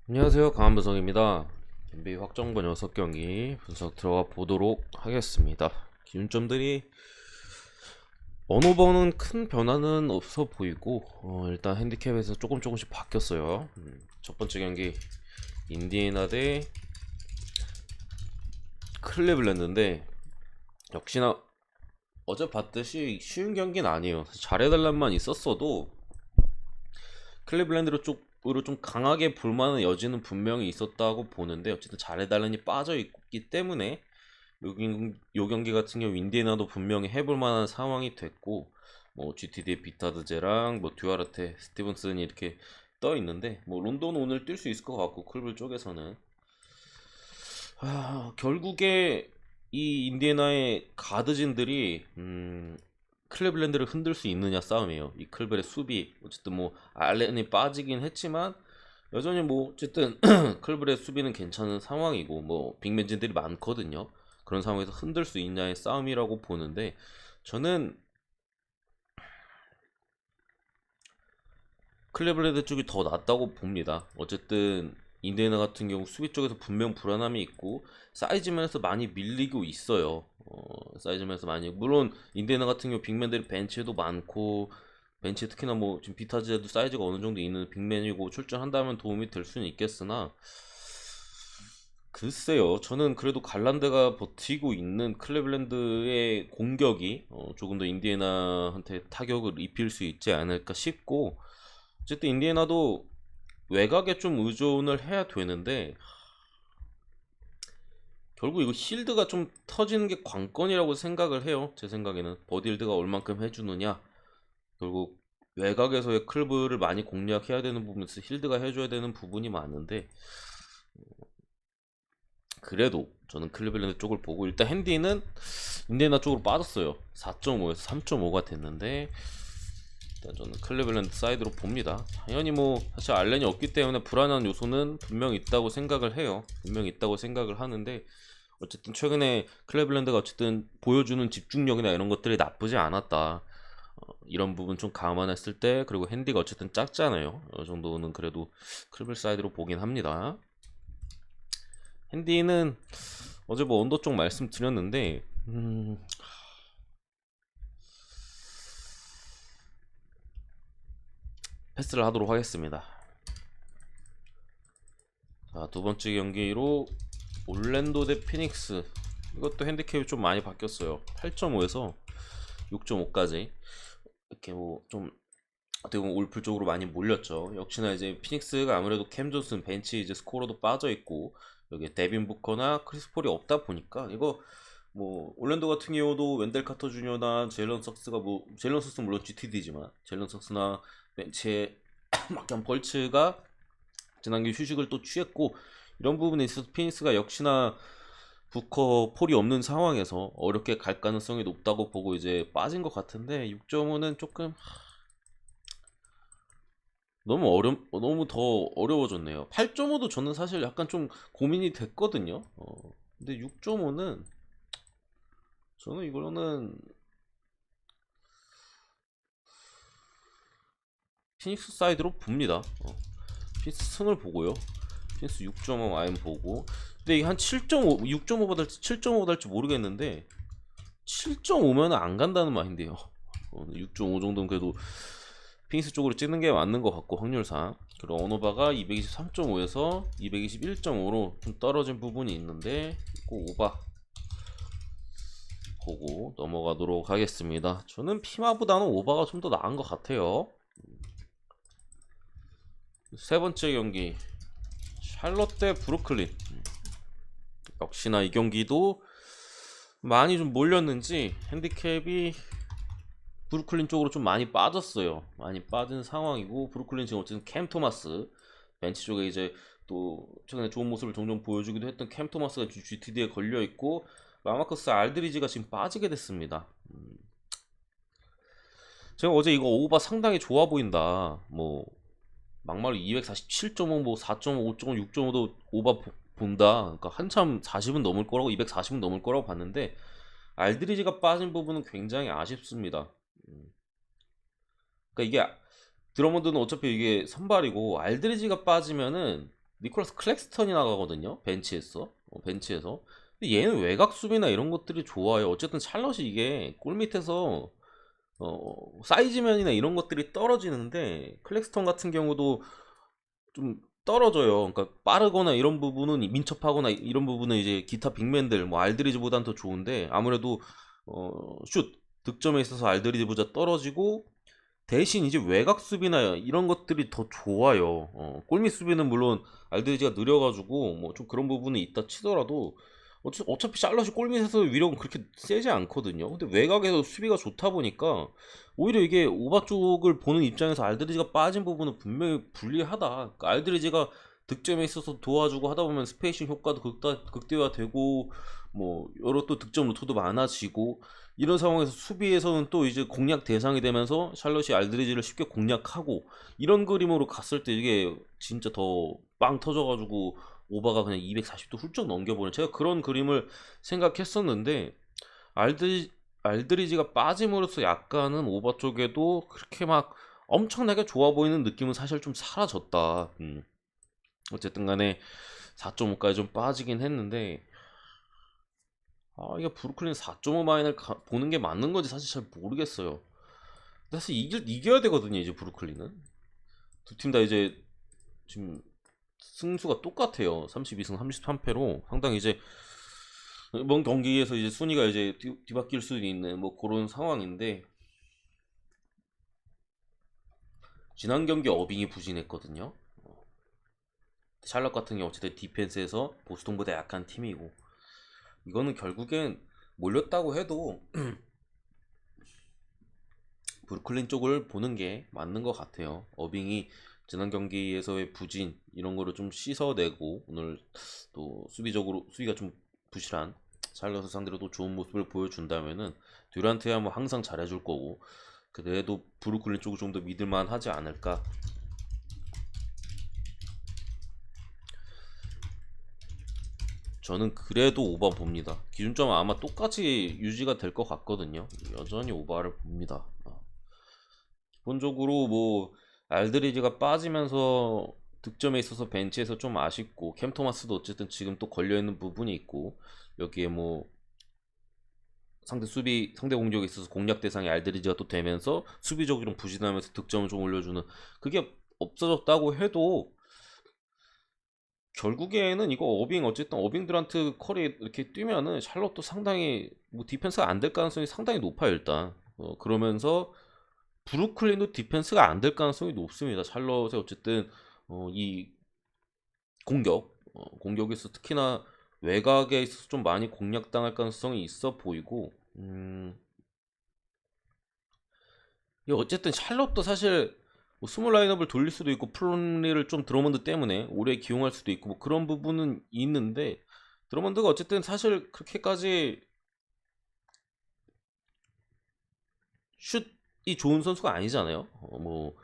안녕하세요, 강한분석입니다. NBA 확정본 6경기 분석 들어가 보도록 하겠습니다. 기준점들이 어느 번은 큰 변화는 없어 보이고 일단 핸디캡에서 조금씩 바뀌었어요. 첫 번째 경기 인디애나 대 클리블랜드인데 역시나 어제 봤듯이 쉬운 경기는 아니에요. 잘해달란만 있었어도 클리블랜드로 쪽으로 좀 강하게 볼 만한 여지는 분명히 있었다고 보는데 어쨌든 잘해달라니 빠져 있기 때문에 요 경기 같은 경우 인디애나도 분명히 해볼 만한 상황이 됐고 뭐 GTD의 비타드제랑 뭐 듀아르테, 스티븐슨이 이렇게 떠 있는데 뭐 론도는 오늘 뛸 수 있을 것 같고 클블 쪽에서는 결국에 이 인디애나의 가드진들이 클리블랜드를 흔들 수 있느냐 싸움이에요. 이 클블의 수비 어쨌든 뭐 알렌이 빠지긴 했지만 여전히 뭐 어쨌든 클블의 수비는 괜찮은 상황이고 뭐 빅맨진들이 많거든요. 그런 상황에서 흔들 수 있냐의 싸움이라고 보는데 저는 클리블랜드 쪽이 더 낫다고 봅니다. 어쨌든 인디애나 같은 경우 수비 쪽에서 분명 불안함이 있고 사이즈 면에서 많이 밀리고 있어요. 사이즈 면에서 많이 물론 인디애나 같은 경우 빅맨들이 벤치에도 많고 벤치에 특히나 뭐 지금 비타즈에도 사이즈가 어느 정도 있는 빅맨이고 출전한다면 도움이 될 수는 있겠으나 글쎄요. 저는 그래도 갈란드가 버티고 있는 클리블랜드의 공격이 조금 더 인디애나한테 타격을 입힐 수 있지 않을까 싶고 어쨌든 인디애나도 외곽에 좀 의존을 해야 되는데 결국 이거 힐드가 좀 터지는 게 관건이라고 생각을 해요. 제 생각에는 버딜드가 얼만큼 해주느냐 결국 외곽에서의 클브를 많이 공략해야 되는 부분에서 힐드가 해줘야 되는 부분이 많은데 그래도 저는 클리블랜드 쪽을 보고 일단 핸디는 인디애나 쪽으로 빠졌어요. 4.5에서 3.5가 됐는데 일단 저는 클리블랜드 사이드로 봅니다. 당연히 뭐 사실 알렌이 없기 때문에 불안한 요소는 분명히 있다고 생각을 해요. 분명히 있다고 생각을 하는데 어쨌든 최근에 클리블랜드가 어쨌든 보여주는 집중력이나 이런 것들이 나쁘지 않았다. 이런 부분 좀 감안했을 때 그리고 핸디가 어쨌든 작잖아요. 이 정도는 그래도 클리블 사이드로 보긴 합니다. 핸디는 어제 뭐 언더 쪽 말씀드렸는데 패스를 하도록 하겠습니다. 자, 두 번째 경기로 올랜도 대 피닉스. 이것도 핸디캡이 좀 많이 바뀌었어요. 8.5에서 6.5까지 이렇게 뭐 좀 어떻게 보면 올풀 쪽으로 많이 몰렸죠. 역시나 이제 피닉스가 아무래도 캠 존슨 벤치 이제 스코어도 빠져 있고 여기 데빈 부커나 크리스 폴이 없다 보니까 이거 뭐 올랜도 같은 경우도 웬델 카터 주니어나 제일런 석스가 뭐 제일런 석스는 물론 GTD지만 제일런 석스나 벤치에 막간 벌츠가 지난기 휴식을 또 취했고 이런 부분에 있어서 피닉스가 역시나 부커 폴이 없는 상황에서 어렵게 갈 가능성이 높다고 보고 이제 빠진 것 같은데 6.5는 조금 너무 더 어려워졌네요. 8.5도 저는 사실 약간 좀 고민이 됐거든요. 근데 6.5는 저는 이거는 피닉스 사이드로 봅니다. 피닉스 승을 보고요. 피닉스 6.5 아임 보고. 근데 이게 한 7.5, 6.5 받을지 7.5 받을지 모르겠는데 7.5면 안 간다는 말인데요. 6.5 정도는 그래도 피닉스 쪽으로 찍는 게 맞는 것 같고 확률상. 그리고 언어바가 223.5에서 221.5로 좀 떨어진 부분이 있는데 꼭 오바 보고 넘어가도록 하겠습니다. 저는 피마보다는 오바가 좀 더 나은 것 같아요. 세 번째 경기 샬롯 대 브루클린. 역시나 이 경기도 많이 좀 몰렸는지 핸디캡이 브루클린 쪽으로 좀 많이 빠졌어요. 많이 빠진 상황이고 브루클린 지금 어쨌든 캠 토마스 벤치 쪽에 이제 또 최근에 좋은 모습을 종종 보여주기도 했던 캠 토마스가 GTD에 걸려 있고 라마커스 알드리지가 지금 빠지게 됐습니다. 제가 어제 이거 오바 상당히 좋아 보인다. 뭐 막말로 247.5, 뭐 4.5, 5.5, 6.5도 오바 본다. 그러니까 한참 40은 넘을 거라고 240은 넘을 거라고 봤는데 알드리지가 빠진 부분은 굉장히 아쉽습니다. 그러니까 이게 드러먼드는 어차피 이게 선발이고 알드리지가 빠지면은 니콜라스 클렉스턴이 나가거든요. 벤치에서. 근데 얘는 외곽 수비나 이런 것들이 좋아요. 어쨌든 샬럿이 이게 골 밑에서 사이즈면이나 이런 것들이 떨어지는데 클렉스턴 같은 경우도 좀 떨어져요. 그러니까 빠르거나 이런 부분은 민첩하거나 이런 부분은 이제 기타 빅맨들 뭐 알드리지보단 더 좋은데 아무래도 슛 득점에 있어서 알드리지보다 떨어지고 대신 이제 외곽 수비나 이런 것들이 더 좋아요. 골밑 수비는 물론 알드리지가 느려가지고 뭐 좀 그런 부분이 있다 치더라도 어차피 샬럿이 골밑에서 위력은 그렇게 세지 않거든요. 근데 외곽에서 수비가 좋다 보니까 오히려 이게 오바 쪽을 보는 입장에서 알드리지가 빠진 부분은 분명히 불리하다. 그러니까 알드리지가 득점에 있어서 도와주고 하다 보면 스페이싱 효과도 극대화되고 뭐 여러 또 득점 루트도 많아지고 이런 상황에서 수비에서는 또 이제 공략 대상이 되면서 샬럿이 알드리지를 쉽게 공략하고 이런 그림으로 갔을 때 이게 진짜 더 빵 터져가지고 오바가 그냥 240도 훌쩍 넘겨보는 제가 그런 그림을 생각했었는데 알드리지가 빠짐으로써 약간은 오바 쪽에도 그렇게 막 엄청나게 좋아 보이는 느낌은 사실 좀 사라졌다. 어쨌든 간에 4.5까지 좀 빠지긴 했는데 이게 브루클린 4.5 마인을 보는 게 맞는 건지 사실 잘 모르겠어요. 사실 이겨야 되거든요, 이제 브루클린은. 두 팀 다 이제 지금 승수가 똑같아요. 32승 33패로 상당히 이제 이번 경기에서 이제 순위가 이제 뒤바뀔 수 있는 뭐 그런 상황인데 지난 경기 어빙이 부진했거든요. 샬럿 같은 경우 어쨌든 디펜스에서 보스턴보다 약한 팀이고 이거는 결국엔 몰렸다고 해도 브루클린 쪽을 보는 게 맞는 것 같아요. 어빙이 지난 경기에서의 부진 이런 거를 좀 씻어내고 오늘 또 수비가 좀 부실한 샬럿을 상대로 또 좋은 모습을 보여준다면은 듀란트야 뭐 항상 잘해줄 거고 그래도 브루클린 쪽을 좀 더 믿을만 하지 않을까. 저는 그래도 오바 봅니다. 기준점은 아마 똑같이 유지가 될 것 같거든요. 여전히 오바를 봅니다. 기본적으로 뭐 알드리지가 빠지면서 득점에 있어서 벤치에서 좀 아쉽고 캠 토마스도 어쨌든 지금 또 걸려있는 부분이 있고 여기에 뭐 상대 공격에 있어서 공략 대상이 알드리지가 또 되면서 수비적으로 좀 부진하면서 득점을 좀 올려주는 그게 없어졌다고 해도 결국에는 이거 어쨌든 어빙 드란트 커리 이렇게 뛰면은 샬럿도 상당히 뭐 디펜스가 안 될 가능성이 상당히 높아요 일단. 그러면서 브루클린도 디펜스가 안 될 가능성이 높습니다. 샬럿의 어쨌든 이 공격에서 특히나 외곽에 있어서 좀 많이 공략당할 가능성이 있어 보이고 이 어쨌든 샬럿도 사실 뭐 스몰 라인업을 돌릴 수도 있고 플론리를 좀 드러먼드 때문에 오래 기용할 수도 있고 뭐 그런 부분은 있는데 드러먼드가 어쨌든 사실 그렇게까지 슛이 좋은 선수가 아니잖아요. 뭐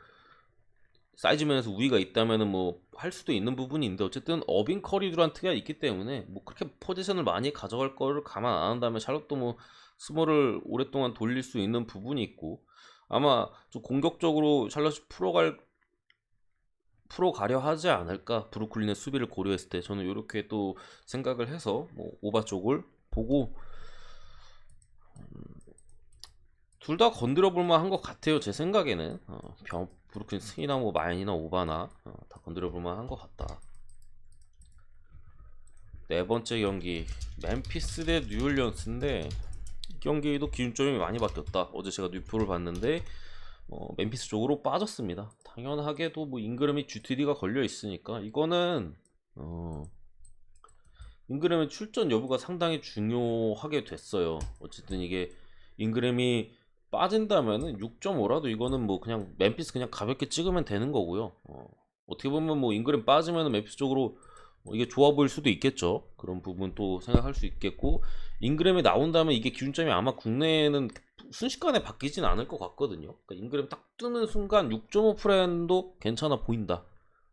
사이즈면에서 우위가 있다면은 뭐 할 수도 있는 부분이 있는데 어쨌든 어빙 커리 듀란트가 있기 때문에 뭐 그렇게 포지션을 많이 가져갈 거를 감안 안 한다면 샬럿도 뭐 스몰을 오랫동안 돌릴 수 있는 부분이 있고 아마 좀 공격적으로 샬럿이 풀어가려 하지 않을까 브루클린의 수비를 고려했을 때 저는 이렇게 또 생각을 해서 뭐 오바 쪽을 보고 둘 다 건드려 볼 만한 것 같아요 제 생각에는 브루클린 스이나 뭐 마인이나 오바나 다 건드려 볼 만한 것 같다. 네 번째 경기 멤피스 대 뉴올리언스인데 이 경기도 기준점이 많이 바뀌었다. 어제 제가 뉴표를 봤는데 멤피스 쪽으로 빠졌습니다. 당연하게도 뭐 잉그램이 GTD가 걸려 있으니까 이거는 잉그램의 출전 여부가 상당히 중요하게 됐어요. 어쨌든 이게 잉그램이 빠진다면은 6.5라도 이거는 뭐 그냥 멤피스 그냥 가볍게 찍으면 되는 거고요. 어떻게 보면 뭐 잉그램 빠지면은 멤피스 쪽으로 이게 좋아 보일 수도 있겠죠. 그런 부분 또 생각할 수 있겠고 잉그램이 나온다면 이게 기준점이 아마 국내에는 순식간에 바뀌진 않을 것 같거든요. 그러니까 잉그램 딱 뜨는 순간 6.5 프렌도 괜찮아 보인다.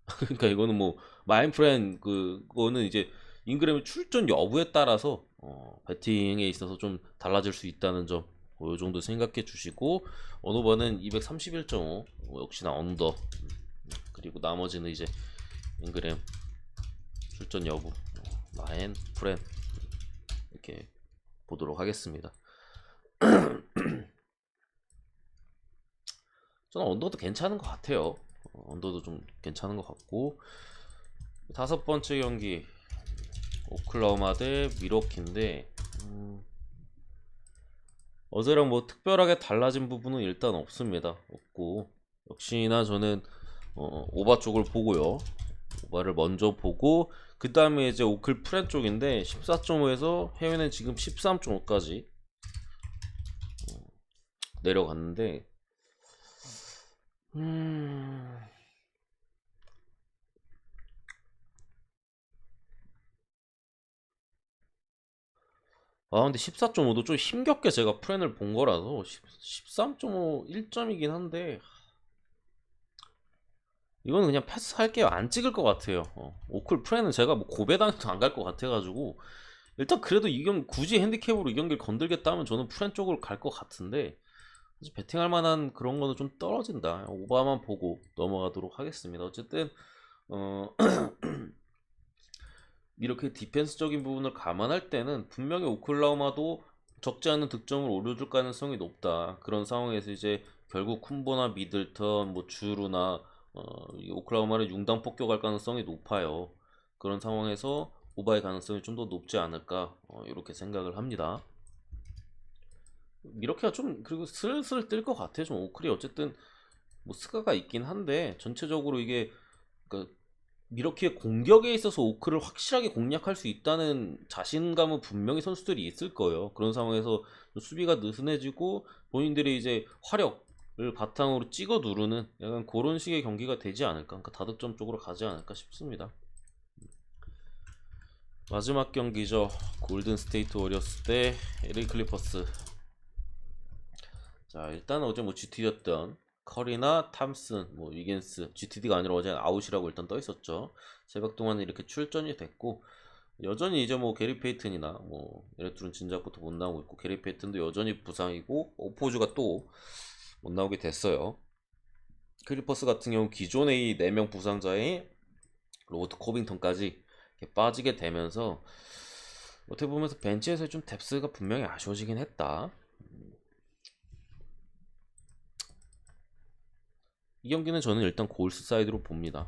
그러니까 이거는 뭐 마인 프렌 그거는 이제 잉그램의 출전 여부에 따라서 배팅에 있어서 좀 달라질 수 있다는 점. 이 정도 생각해 주시고 언오버는 231.5 역시나 언더 그리고 나머지는 이제 잉그램 출전 여부 라인 프렌 이렇게 보도록 하겠습니다. 저는 언더도 괜찮은 것 같아요. 언더도 좀 괜찮은 것 같고, 다섯 번째 경기 오클라호마 대 밀워키인데 어제랑 뭐 특별하게 달라진 부분은 일단 없습니다. 없고, 역시나 저는 오바 쪽을 보고요. 오바를 먼저 보고 그 다음에 이제 오클 프렌 쪽인데 14.5에서 해외는 지금 13.5까지 내려갔는데 근데 14.5도 좀 힘겹게 제가 프렌을 본 거라서 13.5 1점이긴 한데 이거는 그냥 패스할게요. 안 찍을 것 같아요. 오클 프렌은 제가 뭐 고배당해도 안 갈 것 같아가지고 일단 그래도 굳이 핸디캡으로 이 경기를 건들겠다 하면 저는 프렌 쪽으로 갈 것 같은데 배팅할 만한 그런 거는 좀 떨어진다. 오바만 보고 넘어가도록 하겠습니다. 어쨌든 이렇게 디펜스적인 부분을 감안할 때는 분명히 오클라호마도 적지 않은 득점을 올려줄 가능성이 높다. 그런 상황에서 이제 결국 쿤보나 미들턴, 뭐 주루나 오클라호마를 융당 폭격할 가능성이 높아요. 그런 상황에서 오바의 가능성이 좀 더 높지 않을까 이렇게 생각을 합니다. 이렇게가 좀 그리고 슬슬 뜰 것 같아. 좀 오클이 어쨌든 뭐 스가가 있긴 한데 전체적으로 이게 그러니까 이렇게 공격에 있어서 오크를 확실하게 공략할 수 있다는 자신감은 분명히 선수들이 있을 거예요. 그런 상황에서 수비가 느슨해지고 본인들이 이제 화력을 바탕으로 찍어 누르는 약간 그런 식의 경기가 되지 않을까. 그러니까 다득점 쪽으로 가지 않을까 싶습니다. 마지막 경기죠. 골든 스테이트 워리어스 대 LA 클리퍼스. 자, 일단 어제 뭐 GT였던 커리나 탐슨, 뭐 위겐스, GTD가 아니라 어제 아웃이라고 일단 떠 있었죠. 새벽 동안 이렇게 출전이 됐고 여전히 이제 뭐 게리 페이튼이나 뭐 얘네 둘은 진작부터 못 나오고 있고 게리 페이튼도 여전히 부상이고 오포주가 또 못 나오게 됐어요. 클리퍼스 같은 경우 기존의 이 4명 부상자의 로버트 코빙턴까지 이렇게 빠지게 되면서 어떻게 보면서 벤치에서 좀 뎁스가 분명히 아쉬워지긴 했다. 이 경기는 저는 일단 골스 사이드로 봅니다.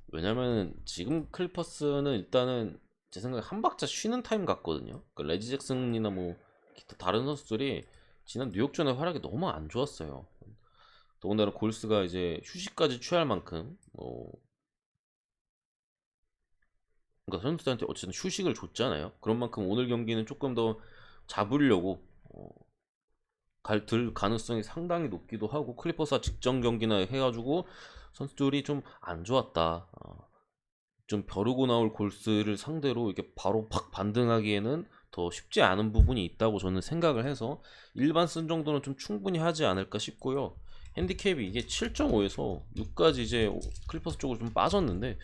왜냐면 지금 클리퍼스는 일단은 제 생각에 한 박자 쉬는 타임 같거든요. 그러니까 레지 잭슨이나 뭐 기타 다른 선수들이 지난 뉴욕전의 활약이 너무 안 좋았어요. 더군다나 골스가 이제 휴식까지 취할 만큼 그러니까 선수들한테 어쨌든 휴식을 줬잖아요. 그런 만큼 오늘 경기는 조금 더 잡으려고 들 가능성이 상당히 높기도 하고 클리퍼스와 직전 경기나 해가지고 선수들이 좀 안 좋았다. 좀 벼르고 나올 골스를 상대로 이렇게 바로 팍 반등하기에는 더 쉽지 않은 부분이 있다고 저는 생각을 해서 일반 쓴 정도는 좀 충분히 하지 않을까 싶고요. 핸디캡이 이게 7.5에서 6까지 이제 클리퍼스 쪽으로 좀 빠졌는데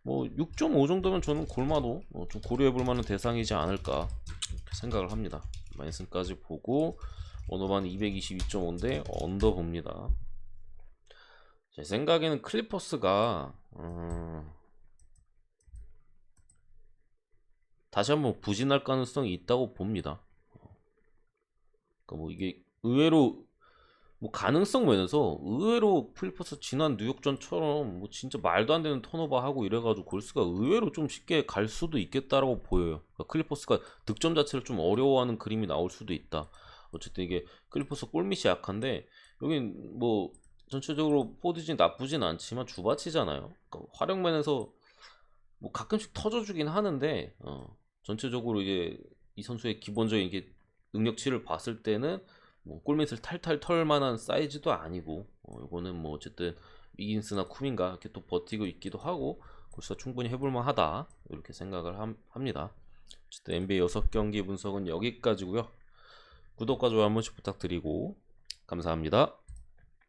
뭐 6.5 정도면 저는 골마도 좀 고려해볼 만한 대상이지 않을까 이렇게 생각을 합니다. 마이슨까지 보고 언어반 222.5인데 언더 봅니다. 제 생각에는 클리퍼스가 다시 한번 부진할 가능성이 있다고 봅니다. 그러니까 뭐 이게 의외로 뭐 가능성 면에서 의외로 클리퍼스 지난 뉴욕전처럼 뭐 진짜 말도 안 되는 턴오버 하고 이래가지고 골스가 의외로 좀 쉽게 갈 수도 있겠다라고 보여요. 그러니까 클리퍼스가 득점 자체를 좀 어려워하는 그림이 나올 수도 있다. 어쨌든 이게 클리퍼스 골밑이 약한데 여긴 뭐 전체적으로 포지션이 나쁘진 않지만 주바치잖아요. 그러니까 활용면에서 뭐 가끔씩 터져주긴 하는데 전체적으로 이제 이 선수의 기본적인 이게 능력치를 봤을 때는 뭐 골밑을 탈탈 털 만한 사이즈도 아니고 이거는 뭐 어쨌든 위긴스나 쿠민가 이렇게 또 버티고 있기도 하고 골스가 충분히 해볼 만하다 이렇게 생각을 합니다. 어쨌든 NBA 6경기 분석은 여기까지고요. 구독과 좋아요 한 번씩 부탁드리고 감사합니다.